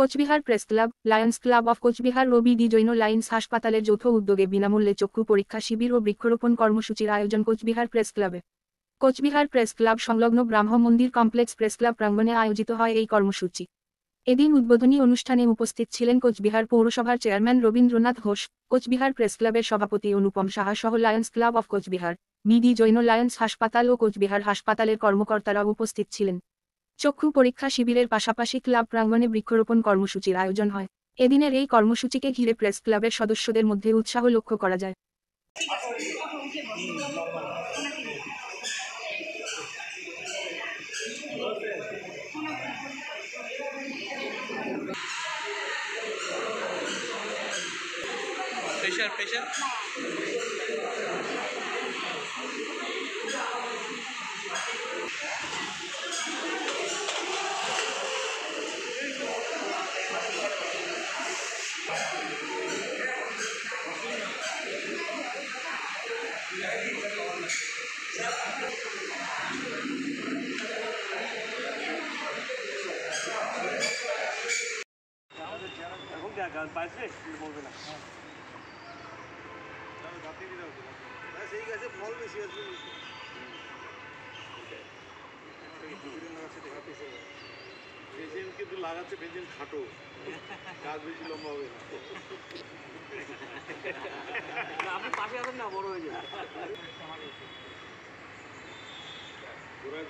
Cooch Behar press club, lions club of Cooch Behar ও BD Jain lions হাসপাতালের যৌথ উদ্যোগে বিনামূল্যে চক্ষু পরীক্ষা শিবির ও বৃক্ষরোপণ কর্মসূচির আয়োজন কোচবিহার প্রেস ক্লাবে। কোচবিহার প্রেস ক্লাব সংলগ্ন ব্রাহ্ম মন্দির কমপ্লেক্স প্রেস ক্লাব প্রাঙ্গণে আয়োজিত হয় এই কর্মসূচি। এদিন উদ্বোধনী অনুষ্ঠানে উপস্থিত ছিলেন কোচবিহার পৌরসভার চেয়ারম্যান রবীন্দ্রনাথ ঘোষ, কোচবিহার প্রেস ক্লাবের সভাপতি অনুপম সাহা সহ lions club of Cooch Behar, BD Jain lions হাসপাতাল ও কোচবিহার হাসপাতালের কর্মকর্তারা উপস্থিত ছিলেন। চক্ষু পরীক্ষা শিবিরের পাশাপাশি ক্লাব প্রাঙ্গণে বৃক্ষরোপণ কর্মসূচির আয়োজন হয়। এদিনের এই কর্মসূচিকে ঘিরে প্রেস ক্লাবের সদস্যদের মধ্যে উৎসাহ লক্ষ্য করা যায়। প্রেশার এখন গাছ পাইছে বলবে না সেই গাছে ফল বেশি আসবে ভেজেন কিন্তু লাগাচ্ছে ভেজেন খাটো গাছ বেশি লম্বা হবে না আপনি পাশে আসেন না বড় হয়ে যাবে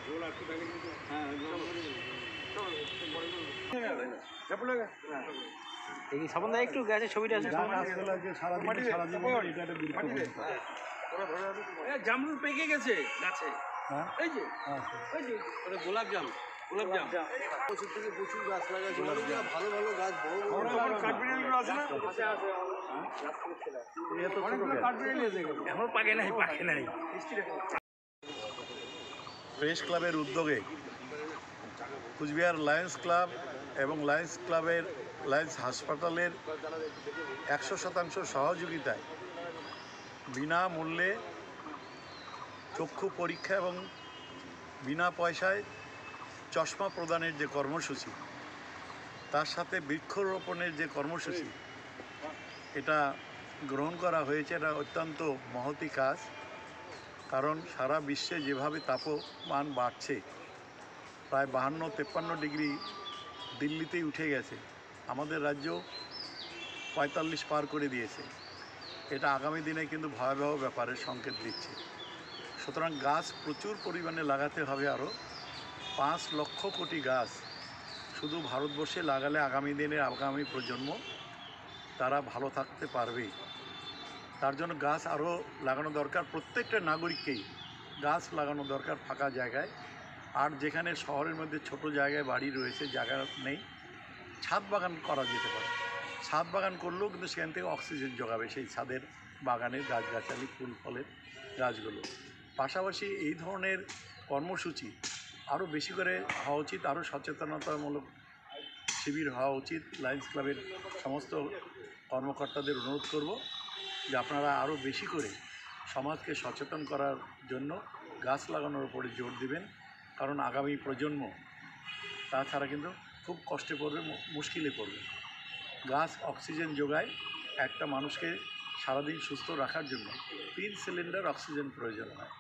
জোর আসতে থাকে কিন্তু হ্যাঁ সাবন একটু গাছের ছবিটা আছে জামরুল পেকে গেছে গাছে এই যে গোলাপ জাম প্রচুর থেকে প্রচুর গাছ লাগাচ্ছে ভালো ভালো গাছ বড় কাঠবিড়ালিগুলো আছে না এখন পাকে নাই প্রেস ক্লাবের উদ্যোগে কুচবিহার লায়ন্স ক্লাব এবং লায়ন্স ক্লাবের লায়ন্স হাসপাতালের 100% সহযোগিতায় বিনামূল্যে চক্ষু পরীক্ষা এবং বিনা পয়সায় চশমা প্রদানের যে কর্মসূচি, তার সাথে বৃক্ষরোপণের যে কর্মসূচি, এটা গ্রহণ করা হয়েছে। এটা অত্যন্ত মহতি কাজ, কারণ সারা বিশ্বে যেভাবে তাপমান বাড়ছে, প্রায় 52-53 ডিগ্রি দিল্লিতেই উঠে গেছে, আমাদের রাজ্য 45 পার করে দিয়েছে। এটা আগামী দিনে কিন্তু ভয়াবহ ব্যাপারের সংকেত দিচ্ছে। সুতরাং গাছ প্রচুর পরিমাণে লাগাতে হবে। আরও 5 লক্ষ কোটি গাছ শুধু ভারতবর্ষে লাগালে আগামী দিনে আগামী প্রজন্ম তারা ভালো থাকতে পারবে। তার জন্য গাছ আরও লাগানো দরকার। প্রত্যেকটা নাগরিককেই গাছ লাগানো দরকার ফাঁকা জায়গায়। আর যেখানে শহরের মধ্যে ছোট জায়গায় বাড়ি রয়েছে, জায়গা নেই, ছাদ বাগান করা যেতে পারে। ছাদ বাগান করলেও কিন্তু সেখান থেকে অক্সিজেন যোগাবে সেই ছাদের বাগানের গাছগাছালি, ফুল ফলের গাছগুলো। পাশাপাশি এই ধরনের কর্মসূচি আরও বেশি করে হওয়া উচিত, আরও সচেতনতামূলক শিবির হওয়া উচিত। লায়ন্স ক্লাবের সমস্ত কর্মকর্তাদের অনুরোধ করব যে আপনারা আরও বেশি করে সমাজকে সচেতন করার জন্য গাছ লাগানোর উপরে জোর দিবেন। কারণ আগামী প্রজন্ম তাছাড়া কিন্তু খুব কষ্টে পড়বে, মুশকিলে পড়বে। গাছ অক্সিজেন যোগায়। একটা মানুষকে সারাদিন সুস্থ রাখার জন্য 3 সিলিন্ডার অক্সিজেন প্রয়োজন হয়।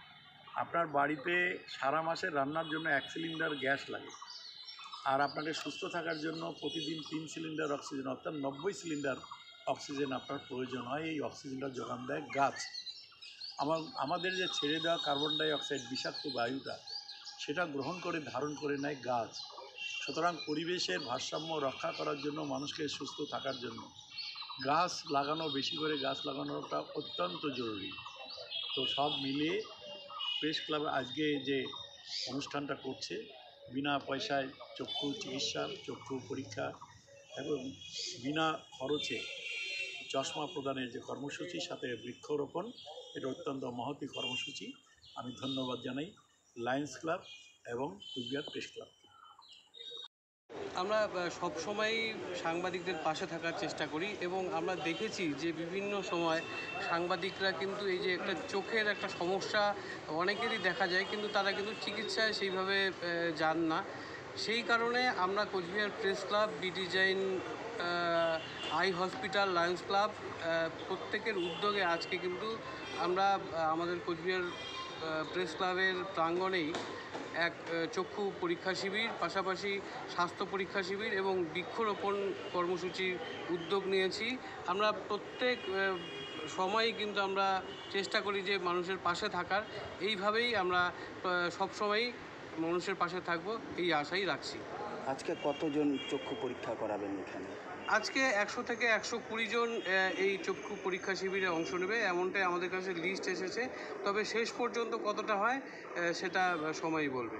আপনার বাড়িতে সারা মাসে রান্নার জন্য 1 সিলিন্ডার গ্যাস লাগে, আর আপনাকে সুস্থ থাকার জন্য প্রতিদিন 3 সিলিন্ডার অক্সিজেন, অর্থাৎ 90 সিলিন্ডার অক্সিজেন আপনার প্রয়োজন হয়। এই অক্সিজেনটা যোগান দেয় গাছ। আমাদের যে ছেড়ে দেওয়া কার্বন ডাই অক্সাইড বিষাক্ত বায়ুটা, সেটা গ্রহণ করে ধারণ করে নেয় গাছ। সুতরাং পরিবেশের ভারসাম্য রক্ষা করার জন্য, মানুষকে সুস্থ থাকার জন্য গাছ লাগানো, বেশি করে গাছ লাগানোটা অত্যন্ত জরুরি। তো সব মিলিয়ে প্রেস ক্লাব আজকে যে অনুষ্ঠানটা করছে, বিনা পয়সায় চক্ষু চিকিৎসা, চক্ষু পরীক্ষা এবং বিনা খরচে চশমা প্রদানের যে কর্মসূচি, সাথে বৃক্ষরোপণ, এটা অত্যন্ত মহতি কর্মসূচি। আমি ধন্যবাদ জানাই লায়ন্স ক্লাব এবং কুচবিহার প্রেস ক্লাব। আমরা সব সময় সাংবাদিকদের পাশে থাকার চেষ্টা করি এবং আমরা দেখেছি যে বিভিন্ন সময় সাংবাদিকরা কিন্তু এই যে একটা চোখের একটা সমস্যা অনেকেরই দেখা যায়, কিন্তু তারা কিন্তু চিকিৎসায় সেইভাবে যান না। সেই কারণে আমরা Cooch Behar press club, B design eye hospital, lions club প্রত্যেকের উদ্যোগে আজকে কিন্তু আমরা আমাদের কোচবিহার প্রেস ক্লাবের প্রাঙ্গণেই এক চক্ষু পরীক্ষা শিবির, পাশাপাশি স্বাস্থ্য পরীক্ষা শিবির এবং বৃক্ষরোপণ কর্মসূচির উদ্যোগ নিয়েছি। আমরা প্রত্যেক সময়ই কিন্তু আমরা চেষ্টা করি যে মানুষের পাশে থাকার, এইভাবেই আমরা সবসময়ই মানুষের পাশে থাকবো এই আশাই রাখছি। আজকে কতজন চক্ষু পরীক্ষা করাবেন এখানে? আজকে 100 থেকে 120 জন এই চক্ষু পরীক্ষা শিবিরে অংশ নেবে, এমনটাই আমাদের কাছে লিস্ট এসেছে। তবে শেষ পর্যন্ত কতটা হয় সেটা সময়ই বলবে।